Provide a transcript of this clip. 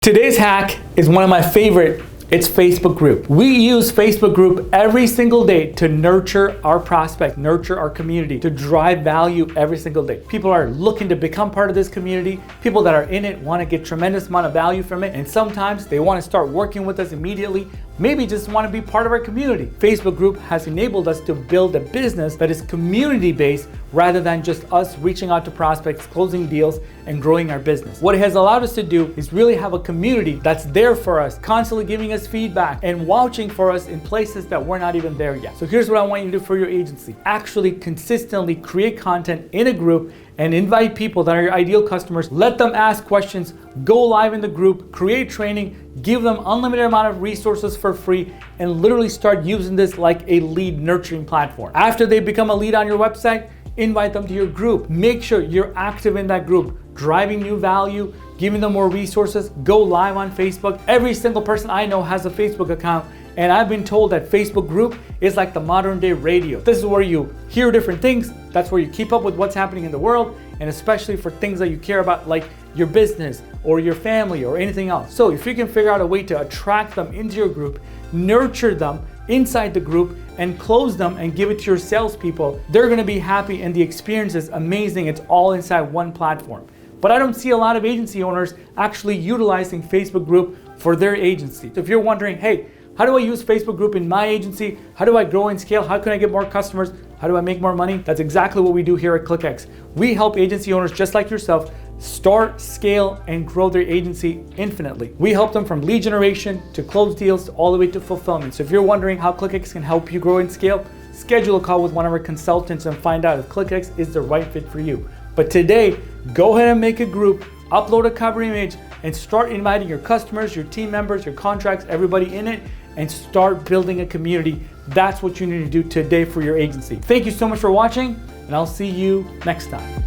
Today's hack is one of my favorite. It's Facebook group. We use Facebook group every single day to nurture our prospect, nurture our community, to drive value every single day. People are looking to become part of this community. People that are in it want to get tremendous amount of value from it. And sometimes they want to start working with us immediately. Maybe just want to be part of our community. Facebook group has enabled us to build a business that is community-based rather than just us reaching out to prospects, closing deals, and growing our business. What it has allowed us to do is really have a community that's there for us, constantly giving us feedback and vouching for us in places that we're not even there yet. So here's what I want you to do for your agency. Actually consistently create content in a group and invite people that are your ideal customers. Let them ask questions, go live in the group, create training, give them unlimited amount of resources for free, and literally start using this like a lead nurturing platform. After they become a lead on your website, invite them to your group. Make sure you're active in that group, driving new value, giving them more resources. Go live on Facebook. Every single person I know has a Facebook account, and I've been told that Facebook group is like the modern day radio. This is where you hear different things. That's where you keep up with what's happening in the world, and especially for things that you care about, like your business or your family or anything else. So if you can figure out a way to attract them into your group, nurture them inside the group, and close them and give it to your salespeople, they're gonna be happy and the experience is amazing. It's all inside one platform. But I don't see a lot of agency owners actually utilizing Facebook group for their agency. So if you're wondering, hey, how do I use Facebook group in my agency? How do I grow and scale? How can I get more customers? How do I make more money? That's exactly what we do here at Clickx. We help agency owners just like yourself start, scale, and grow their agency infinitely. We help them from lead generation to close deals all the way to fulfillment. So if you're wondering how Clickx can help you grow and scale, schedule a call with one of our consultants and find out if Clickx is the right fit for you. But today, go ahead and make a group, upload a cover image, and start inviting your customers, your team members, your contracts, everybody in it, and start building a community. That's what you need to do today for your agency. Thank you so much for watching, and I'll see you next time.